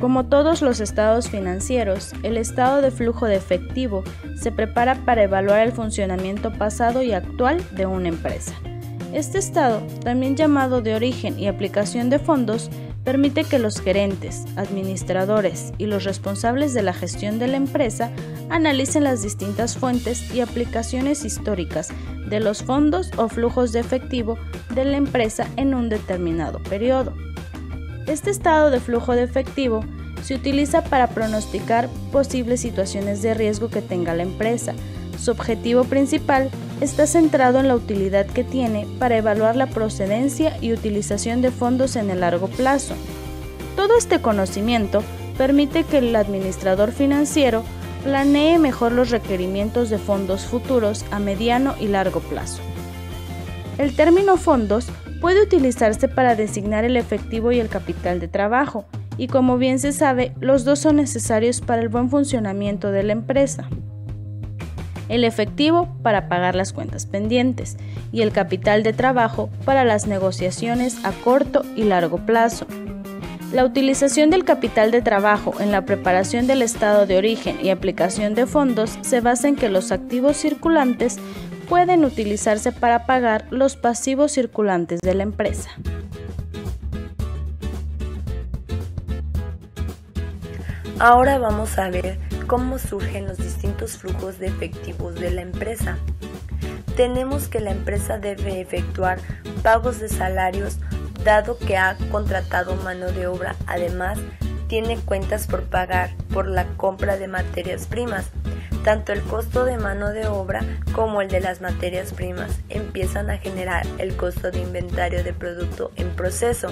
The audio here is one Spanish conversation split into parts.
Como todos los estados financieros, el estado de flujo de efectivo se prepara para evaluar el funcionamiento pasado y actual de una empresa. Este estado, también llamado de origen y aplicación de fondos, permite que los gerentes, administradores y los responsables de la gestión de la empresa analicen las distintas fuentes y aplicaciones históricas de los fondos o flujos de efectivo de la empresa en un determinado periodo. Este estado de flujo de efectivo se utiliza para pronosticar posibles situaciones de riesgo que tenga la empresa. Su objetivo principal está centrado en la utilidad que tiene para evaluar la procedencia y utilización de fondos en el largo plazo. Todo este conocimiento permite que el administrador financiero planee mejor los requerimientos de fondos futuros a mediano y largo plazo. El término fondos puede utilizarse para designar el efectivo y el capital de trabajo, y como bien se sabe, los dos son necesarios para el buen funcionamiento de la empresa. El efectivo para pagar las cuentas pendientes y el capital de trabajo para las negociaciones a corto y largo plazo. La utilización del capital de trabajo en la preparación del estado de origen y aplicación de fondos se basa en que los activos circulantes pueden utilizarse para pagar los pasivos circulantes de la empresa. Ahora vamos a ver cómo surgen los distintos flujos de efectivos de la empresa. Tenemos que la empresa debe efectuar pagos de salarios dado que ha contratado mano de obra. Además, tiene cuentas por pagar por la compra de materias primas. Tanto el costo de mano de obra como el de las materias primas empiezan a generar el costo de inventario de producto en proceso.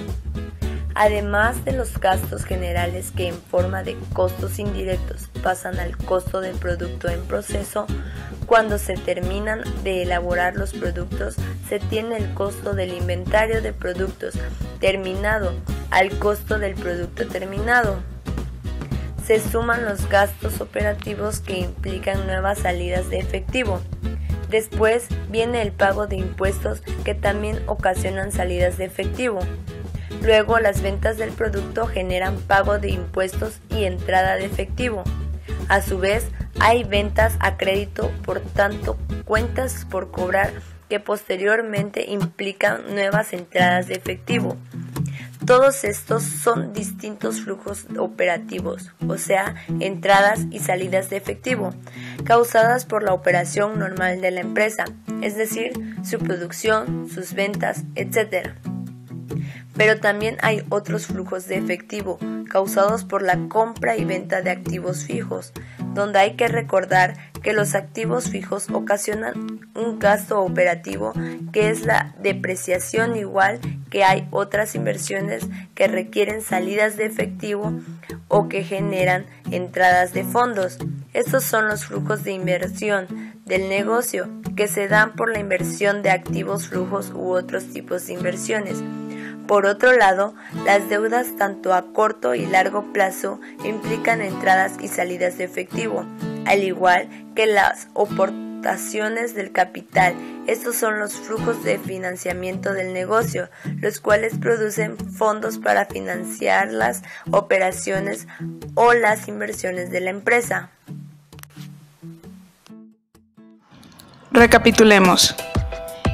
Además de los gastos generales que en forma de costos indirectos pasan al costo del producto en proceso, cuando se terminan de elaborar los productos, se tiene el costo del inventario de productos terminado al costo del producto terminado. Se suman los gastos operativos que implican nuevas salidas de efectivo. Después viene el pago de impuestos que también ocasionan salidas de efectivo. Luego las ventas del producto generan pago de impuestos y entrada de efectivo. A su vez, hay ventas a crédito, por tanto, cuentas por cobrar que posteriormente implican nuevas entradas de efectivo. Todos estos son distintos flujos operativos, o sea, entradas y salidas de efectivo, causadas por la operación normal de la empresa, es decir, su producción, sus ventas, etc. Pero también hay otros flujos de efectivo, causados por la compra y venta de activos fijos, donde hay que recordar que los activos fijos ocasionan un gasto operativo que es la depreciación, igual que hay otras inversiones que requieren salidas de efectivo o que generan entradas de fondos. Estos son los flujos de inversión del negocio que se dan por la inversión de activos flujos u otros tipos de inversiones. Por otro lado, las deudas tanto a corto y largo plazo implican entradas y salidas de efectivo, al igual que las aportaciones del capital. Estos son los flujos de financiamiento del negocio, los cuales producen fondos para financiar las operaciones o las inversiones de la empresa. Recapitulemos.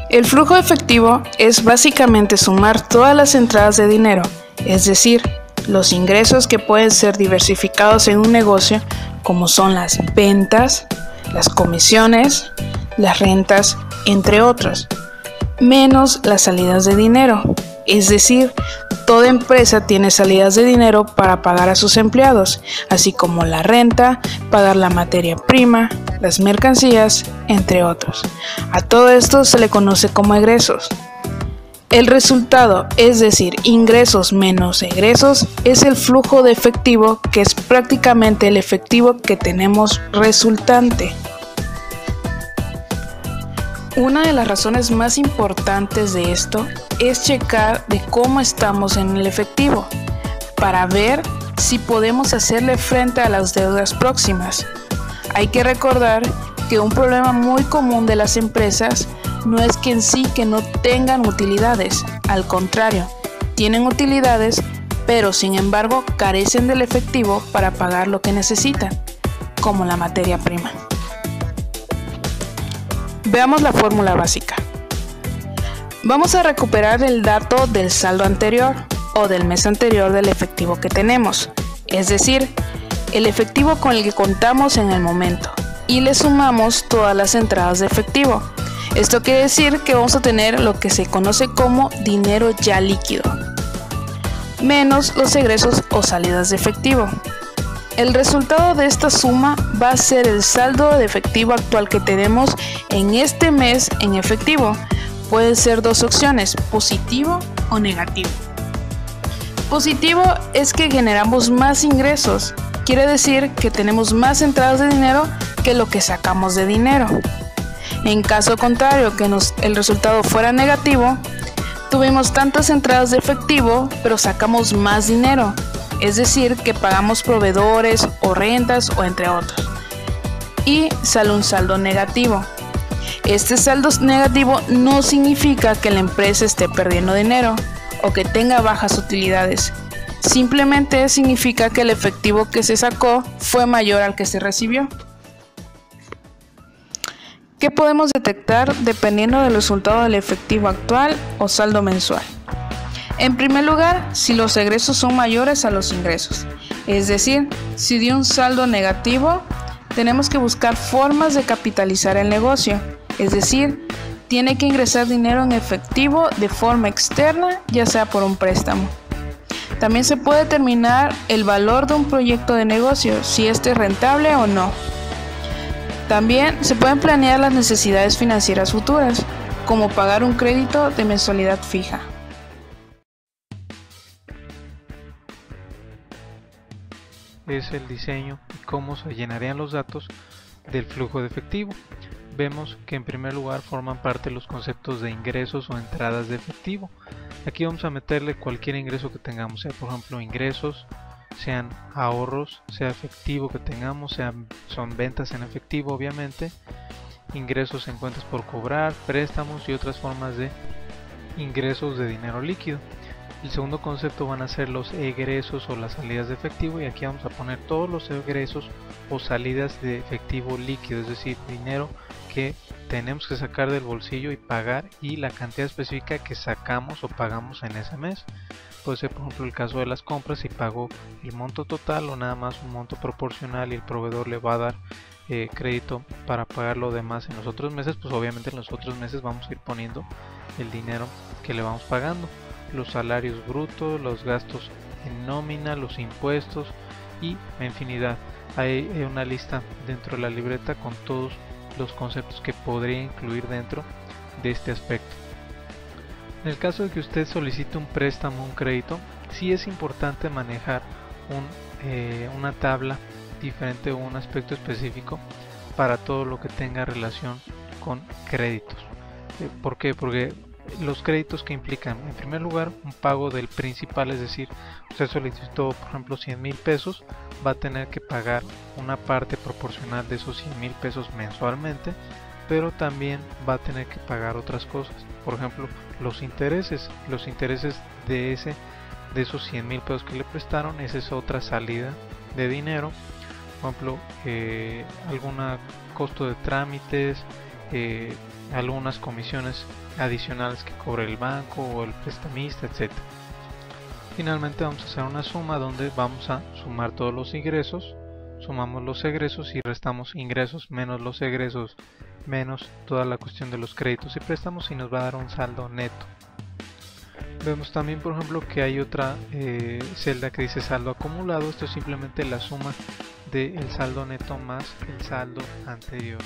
El flujo efectivo es básicamente sumar todas las entradas de dinero, es decir, los ingresos que pueden ser diversificados en un negocio, como son las ventas, las comisiones, las rentas, entre otros, menos las salidas de dinero, es decir, toda empresa tiene salidas de dinero para pagar a sus empleados, así como la renta, pagar la materia prima, las mercancías, entre otros. A todo esto se le conoce como egresos. El resultado, es decir, ingresos menos egresos, es el flujo de efectivo, que es prácticamente el efectivo que tenemos resultante. Una de las razones más importantes de esto es checar de cómo estamos en el efectivo, para ver si podemos hacerle frente a las deudas próximas. Hay que recordar que un problema muy común de las empresas no es que en sí que no tengan utilidades, al contrario, tienen utilidades, pero sin embargo carecen del efectivo para pagar lo que necesitan, como la materia prima. Veamos la fórmula básica. Vamos a recuperar el dato del saldo anterior o del mes anterior del efectivo que tenemos, es decir, el efectivo con el que contamos en el momento, y le sumamos todas las entradas de efectivo. Esto quiere decir que vamos a tener lo que se conoce como dinero ya líquido, menos los egresos o salidas de efectivo. El resultado de esta suma va a ser el saldo de efectivo actual que tenemos en este mes en efectivo. Pueden ser dos opciones, positivo o negativo. Positivo es que generamos más ingresos, quiere decir que tenemos más entradas de dinero que lo que sacamos de dinero. En caso contrario, que el resultado fuera negativo, tuvimos tantas entradas de efectivo, pero sacamos más dinero, es decir, que pagamos proveedores o rentas o entre otros, y sale un saldo negativo. Este saldo negativo no significa que la empresa esté perdiendo dinero o que tenga bajas utilidades, simplemente significa que el efectivo que se sacó fue mayor al que se recibió. ¿Qué podemos detectar dependiendo del resultado del efectivo actual o saldo mensual? En primer lugar, si los egresos son mayores a los ingresos, es decir, si dio un saldo negativo, tenemos que buscar formas de capitalizar el negocio, es decir, tiene que ingresar dinero en efectivo de forma externa, ya sea por un préstamo. También se puede determinar el valor de un proyecto de negocio, si este es rentable o no. También se pueden planear las necesidades financieras futuras, como pagar un crédito de mensualidad fija. Es el diseño y cómo se llenarían los datos del flujo de efectivo. Vemos que en primer lugar forman parte los conceptos de ingresos o entradas de efectivo. Aquí vamos a meterle cualquier ingreso que tengamos, sea por ejemplo ingresos, sean ahorros, sea efectivo que tengamos, son ventas en efectivo obviamente, ingresos en cuentas por cobrar, préstamos y otras formas de ingresos de dinero líquido. El segundo concepto van a ser los egresos o las salidas de efectivo, y aquí vamos a poner todos los egresos o salidas de efectivo líquido, es decir, dinero que tenemos que sacar del bolsillo y pagar, y la cantidad específica que sacamos o pagamos en ese mes. Puede ser por ejemplo el caso de las compras, si pago el monto total o nada más un monto proporcional y el proveedor le va a dar crédito para pagar lo demás en los otros meses, pues obviamente en los otros meses vamos a ir poniendo el dinero que le vamos pagando, los salarios brutos, los gastos en nómina, los impuestos y infinidad. Hay una lista dentro de la libreta con todos los conceptos que podría incluir dentro de este aspecto. En el caso de que usted solicite un préstamo, un crédito, sí es importante manejar una tabla diferente o un aspecto específico para todo lo que tenga relación con créditos. ¿Por qué? Porque los créditos que implican, en primer lugar, un pago del principal, es decir, usted solicitó por ejemplo 100,000 pesos, va a tener que pagar una parte proporcional de esos 100,000 pesos mensualmente, pero también va a tener que pagar otras cosas, por ejemplo los intereses de esos 100,000 pesos que le prestaron. Esa es otra salida de dinero, por ejemplo algún costo de trámites, algunas comisiones adicionales que cobre el banco o el prestamista, etc. Finalmente vamos a hacer una suma donde vamos a sumar todos los ingresos, sumamos los egresos y restamos ingresos menos los egresos menos toda la cuestión de los créditos y préstamos, y nos va a dar un saldo neto. Vemos también por ejemplo que hay otra celda que dice saldo acumulado. Esto es simplemente la suma del saldo neto más el saldo anterior.